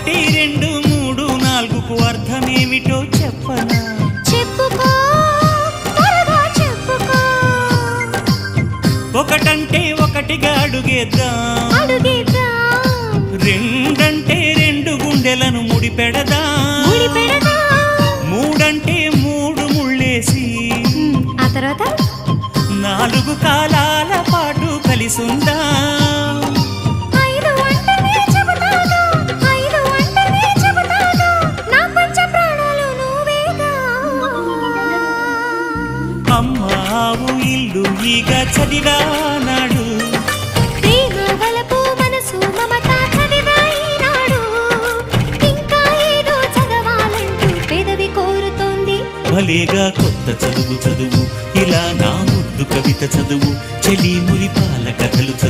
ఒకటి రెండు మూడు నాలుగుకు అర్థమేమిటో చెప్పనా? చెప్పుకో, త్వరగా చెప్పుకో. ఒకటంటే ఒకటిగా అడుగేద్దాం, రెండంటే రెండు గుండెలను ముడిపెడదాం, మూడంటే మూడు ముళ్ళేసి ఆ తర్వాత నాలుగు కాలాల పాటు కలిసుందాం. అమ్మావు ఇల్లు ఈగ చదివానాడు, భలేగా కొత్త చదువు చదువు, ఇలా నా ముద్దు కవిత చదువు, చెలి మురిపాల కథలు చదువు.